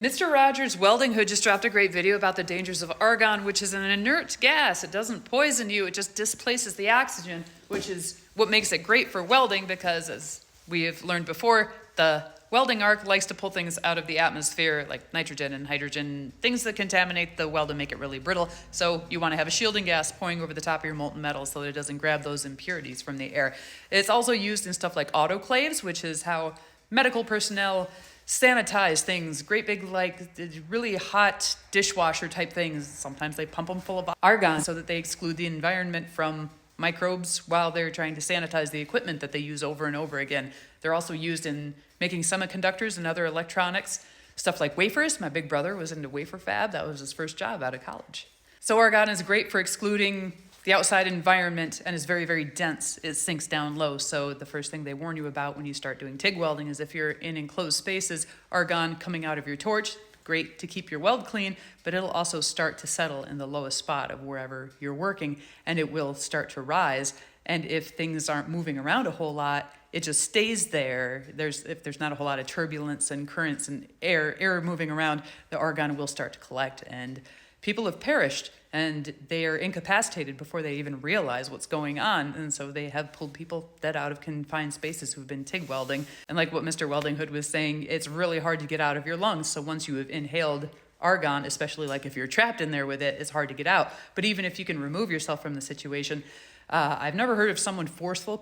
Mr. Rogers Welding Hood just dropped a great video about the dangers of argon, which is an inert gas. It doesn't poison you, it just displaces the oxygen, which is what makes it great for welding because, as we have learned before, the welding arc likes to pull things out of the atmosphere like nitrogen and hydrogen, things that contaminate the weld and make it really brittle. So you want to have a shielding gas pouring over the top of your molten metal so that it doesn't grab those impurities from the air. It's also used in stuff like autoclaves, which is how medical personnel sanitize things, great big, like really hot dishwasher type things. Sometimes they pump them full of argon so that they exclude the environment from microbes while they're trying to sanitize the equipment that they use over and over again. They're also used in making semiconductors and other electronics, stuff like wafers. My big brother was into wafer fab. That was his first job out of college. So argon is great for excluding the outside environment and is very, very dense. It sinks down low. So the first thing they warn you about when you start doing TIG welding is if you're in enclosed spaces, argon coming out of your torch, great to keep your weld clean, but it'll also start to settle in the lowest spot of wherever you're working, and it will start to rise. And if things aren't moving around a whole lot, it just stays there. If there's not a whole lot of turbulence and currents and air moving around, the argon will start to collect, and people have perished and they are incapacitated before they even realize what's going on. And so they have pulled people dead out of confined spaces who've been TIG welding. And like what Mr. Welding Hood was saying, it's really hard to get out of your lungs. So once you have inhaled argon, especially like if you're trapped in there with it, it's hard to get out. But even if you can remove yourself from the situation, I've never heard of someone forceful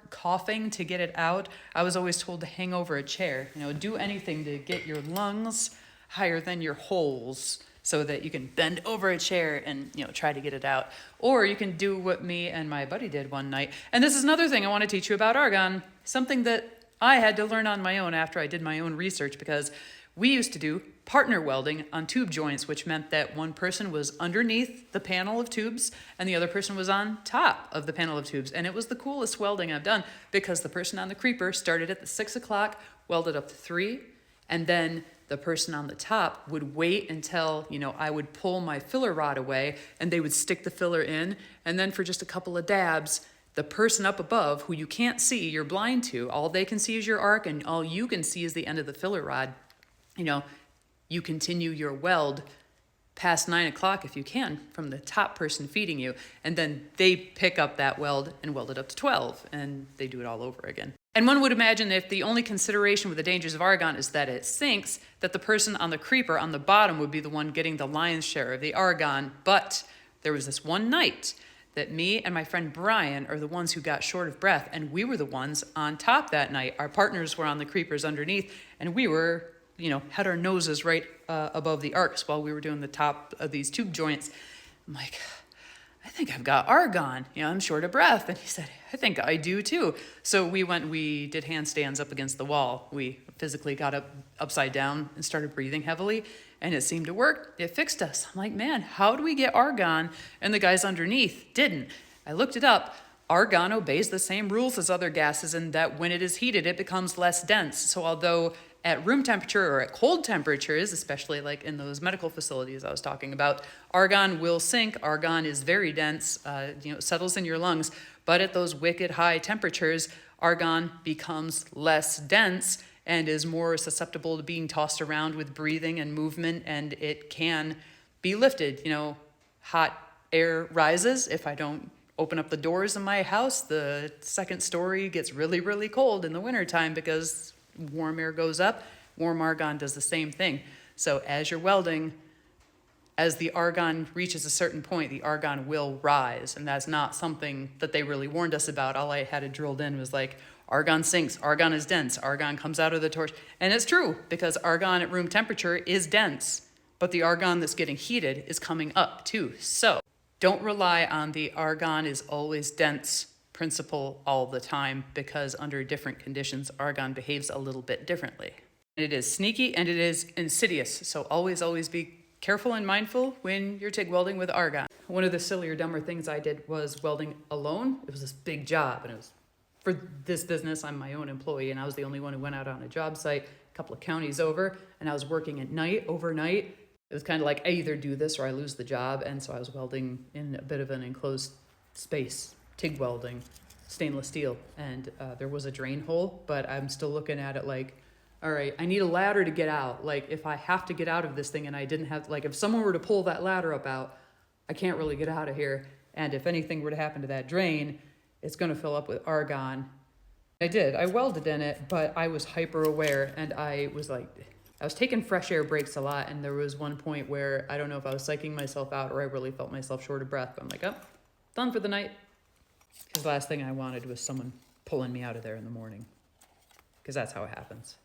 coughing to get it out. I was always told to hang over a chair, do anything to get your lungs higher than your holes, so that you can bend over a chair and try to get it out. Or you can do what me and my buddy did one night. And this is another thing I want to teach you about argon, something that I had to learn on my own after I did my own research, because we used to do partner welding on tube joints, which meant that one person was underneath the panel of tubes and the other person was on top of the panel of tubes. And it was the coolest welding I've done, because the person on the creeper started at the 6 o'clock, welded up to 3, and then the person on the top would wait until, I would pull my filler rod away and they would stick the filler in. And then for just a couple of dabs, the person up above, who you can't see, you're blind to, all they can see is your arc and all you can see is the end of the filler rod. You continue your weld past 9 o'clock if you can from the top person feeding you. And then they pick up that weld and weld it up to 12 and they do it all over again. And one would imagine if the only consideration with the dangers of argon is that it sinks, that the person on the creeper on the bottom would be the one getting the lion's share of the argon. But there was this one night that me and my friend Brian are the ones who got short of breath, and we were the ones on top that night. Our partners were on the creepers underneath, and we were, had our noses right above the arcs while we were doing the top of these tube joints. I'm like, I think I've got argon. I'm short of breath. And he said, I think I do too. So we did handstands up against the wall. We physically got upside down and started breathing heavily, and it seemed to work. It fixed us. I'm like, man, how do we get argon? And the guys underneath didn't. I looked it up. Argon obeys the same rules as other gases in that when it is heated, it becomes less dense. So although at room temperature or at cold temperatures, especially like in those medical facilities I was talking about, argon will sink. Argon is very dense, it settles in your lungs. But at those wicked high temperatures, argon becomes less dense and is more susceptible to being tossed around with breathing and movement, and it can be lifted. Hot air rises. If I don't open up the doors in my house, the second story gets really, really cold in the wintertime because warm air goes up. Warm argon does the same thing. So as you're welding, as the argon reaches a certain point, the argon will rise. And that's not something that they really warned us about. All I had it drilled in was like, argon sinks, argon is dense, argon comes out of the torch. And it's true, because argon at room temperature is dense, but the argon that's getting heated is coming up too. So don't rely on the argon is always dense principle all the time, because under different conditions, argon behaves a little bit differently. It is sneaky and it is insidious. So always be careful and mindful when you're TIG welding with argon. One of the sillier, dumber things I did was welding alone. It was this big job, and it was for this business. I'm my own employee, and I was the only one who went out on a job site a couple of counties over, and I was working at night, overnight. It was kind of like, I either do this or I lose the job. And so I was welding in a bit of an enclosed space, TIG welding, stainless steel. And there was a drain hole, but I'm still looking at it like, all right, I need a ladder to get out. Like, if I have to get out of this thing and I didn't have, like, if someone were to pull that ladder up out, I can't really get out of here. And if anything were to happen to that drain, it's going to fill up with argon. I did. I welded in it, but I was hyper aware, and I was taking fresh air breaks a lot, and there was one point where I don't know if I was psyching myself out or I really felt myself short of breath, but I'm like, oh, done for the night. Because the last thing I wanted was someone pulling me out of there in the morning. Because that's how it happens.